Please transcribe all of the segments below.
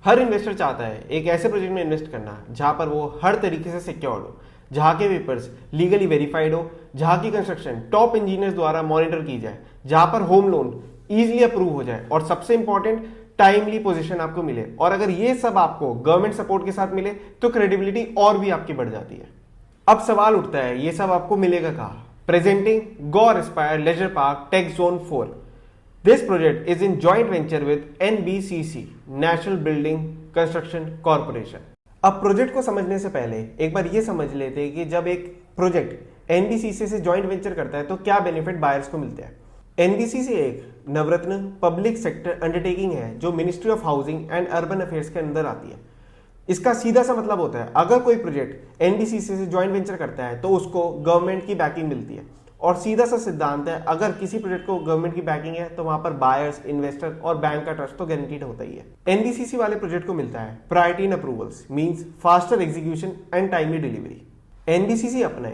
हर investor चाहता है एक ऐसे प्रोजेक्ट में इन्वेस्ट करना जहां पर वो हर तरीके से सिक्योर्ड हो, जहां के पेपर्स लीगली वेरीफाइड हो, जहां की कंस्ट्रक्शन टॉप इंजीनियर्स द्वारा मॉनिटर की जाए, जहां पर होम लोन इजीली अप्रूव हो जाए और सबसे इंपॉर्टेंट टाइमली पोजीशन आपको मिले। और अगर ये सब आपको गवर्नमेंट सपोर्ट के साथ मिले तो क्रेडिबिलिटी और भी आपकी बढ़ जाती है। अब सवाल उठता है ये सब आपको मिलेगा कहाँ? Presenting Gaur aspire leisure park tech zone 4। This project is in joint venture with NBCC national building construction corporation. अब प्रोजेक्ट को समझने से पहले एक बार ये समझ लेते हैं कि जब एक प्रोजेक्ट NBCC से जॉइंट वेंचर करता है तो क्या बेनिफिट बायर्स को मिलते हैं। NBCC एक नवरत्न पब्लिक सेक्टर अंडरटेकिंग है जो ministry of housing and urban affairs के अंदर आती है। इसका सीधा सा मतलब होता है अगर कोई प्रोजेक्ट NBCC से जॉइंट वेंचर करता है तो उसको गवर्नमेंट की बैकिंग मिलती है। और सीधा सा सिद्धांत है अगर किसी प्रोजेक्ट को गवर्नमेंट की बैकिंग है तो वहां पर बायर्स, इन्वेस्टर और बैंक का ट्रस्ट तो गारंटीड होता ही है। NBCC वाले प्रोजेक्ट को मिलता है priority in approvals, means faster execution and timely delivery. NBCC अपने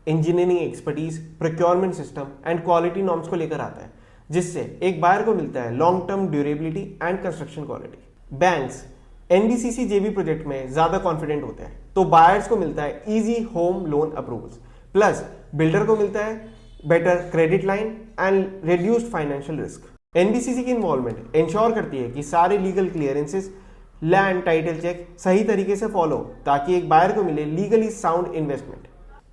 engineering expertise, procurement system and quality norms को लेकर आता है जिससे एक बायर को मिलता है long term durability and construction quality. Banks NBCC JV project में ज्यादा कॉन्फिडेंट होते हैं तो बायर्स को मिलता है easy home loan approvals, plus builder को मिलता है better credit line and reduced financial risk. NBCC की इन्वॉल्वमेंट इंश्योर करती है कि सारे legal clearances, land title check सही तरीके से फॉलो ताकि एक बायर को मिले लीगली साउंड इन्वेस्टमेंट।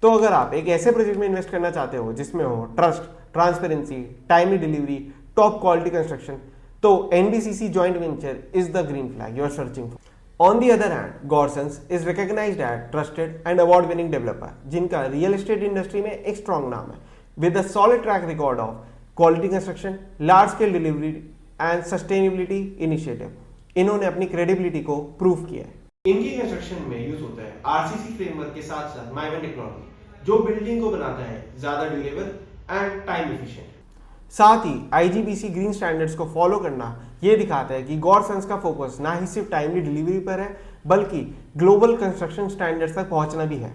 तो अगर आप एक ऐसे प्रोजेक्ट में इन्वेस्ट करना चाहते हो जिसमें हो trust, transparency, timely delivery, top quality construction, तो NBCC joint venture is the green flag you are searching for. On the other hand, Gorsons is recognized as trusted and award-winning developer, जिनका real estate industry में एक strong नाम है, with a solid track record of quality construction, large scale delivery and sustainability initiative. इन्होंने अपनी credibility को prove किया है। इनकी कंस्ट्रक्शन में यूज होता है RCC फ्रेमवर्क के साथ साथ माइवन टेक्नोलॉजी जो बिल्डिंग को बनाता है ज्यादा ड्यूरेबल एंड टाइम एफिशिएंट। साथ ही IGBC ग्रीन स्टैंडर्ड्स को फॉलो करना यह दिखाता है कि गॉरसन्स का फोकस ना ही सिर्फ टाइमली डिलीवरी पर है बल्कि ग्लोबल कंस्ट्रक्शन स्टैंडर्ड्स तक पहुंचना भी है।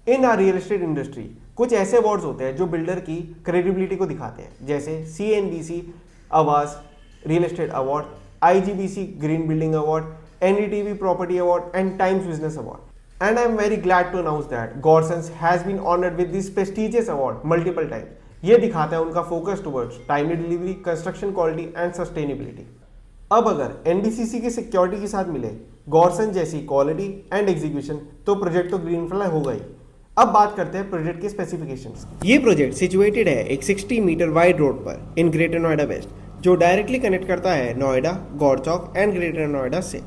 इन आर रियल एस्टेट इंडस्ट्री कुछ ऐसे अवार्ड्स होते हैं जो बिल्डर की क्रेडिबिलिटी को दिखाते हैं, जैसे CNBC Awaaz real estate award, IGBC green building award, NDTV property award and Times business award. And I am very glad to announce that Gorsons has been honoured with this prestigious award multiple times. ये दिखाता है उनका focus towards timely delivery, construction quality and sustainability. अब अगर NBCC की security के साथ मिले Gorson जैसी क्वालिटी एंड एग्जीक्यूशन तो प्रोजेक्ट तो ग्रीन फ्लैग होगा ही। अब बात करते हैं प्रोजेक्ट के स्पेसिफिकेशंस की। ये प्रोजेक्ट सिचुएटेड है एक 60 मीटर वाइड रोड पर इन ग्रेटर नोएडा वेस्ट जो डायरेक्टली कनेक्ट करता है नोएडा, गौर चौक एंड ग्रेटर नोएडा से।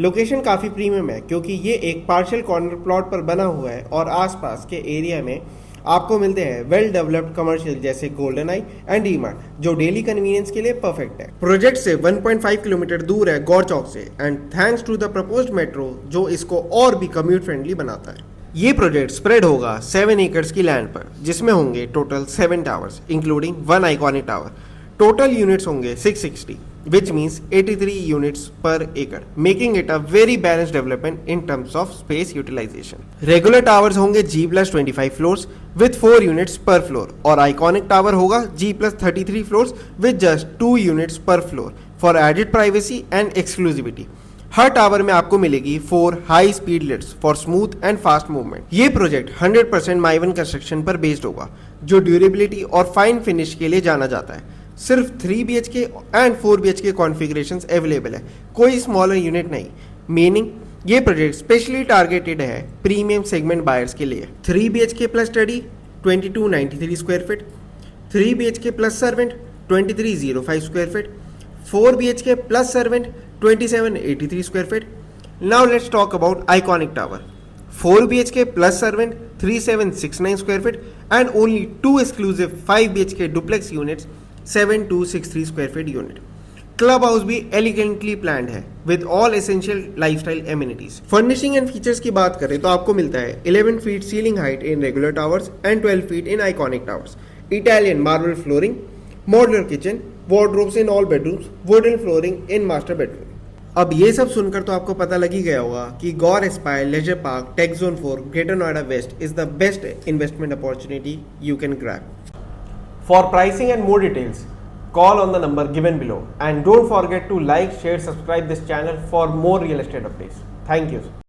लोकेशन काफी प्रीमियम है क्योंकि ये एक पार्शियल कॉर्नर प्लॉट पर बना हुआ है और आसपास के एरिया में आपको मिलते हैं वेल डेवलप्ड कमर्शियल जैसे गोल्डन आई एंड डीमार्ट जो डेली कन्वीनियंस के लिए परफेक्ट है। प्रोजेक्ट से 1.5 किलोमीटर दूर है गौर चौक से and thanks to the proposed metro जो इसको और भी कम्यूट फ्रेंडली बनाता है। ये प्रोजेक्ट स्प्रेड होगा 7 एकर्स की लैंड पर जिसमें होंगे total 7 towers including 1 iconic tower. Total units होंगे 660 which means 83 units per acre, making it a very balanced development in terms of space utilization. Regular towers होंगे G+25 floors with 4 units per floor और iconic tower होगा G+33 floors with just 2 units per floor for added privacy and exclusivity. Her tower में आपको मिलेगी 4 high speed lifts for smooth and fast movement. ये project 100% माइवन construction पर based होगा जो durability और फाइन फिनिश के लिए जाना जाता है। सिर्फ 3 BHK and 4 BHK configurations available है, कोई स्मॉलर यूनिट नहीं। मीनिंग ये प्रोजेक्ट स्पेशली टारगेटेड है प्रीमियम सेगमेंट बायर्स के लिए। 3 BHK plus study 2293 square feet, 3 BHK plus servant 2305 square feet, 4 BHK plus servant 2783 square feet. Now let's talk about iconic tower. 4 BHK plus servant 3769 square feet and only 2 exclusive 5 BHK duplex units 7263 square feet unit. Club house भी elegantly planned है with all essential lifestyle amenities. Furnishing and features की बात करें तो आपको मिलता है 11 feet ceiling height in regular towers and 12 feet in iconic towers, Italian marble flooring, modular kitchen, wardrobes in all bedrooms, wooden flooring in master bedroom. अब ये सब सुनकर तो आपको पता लग ही गया होगा कि Gaur aspire leisure park tech zone 4 greater Noida west is the best investment opportunity you can grab. For pricing and more details, call on the number given below. And don't forget to like, share, subscribe this channel for more real estate updates. Thank you.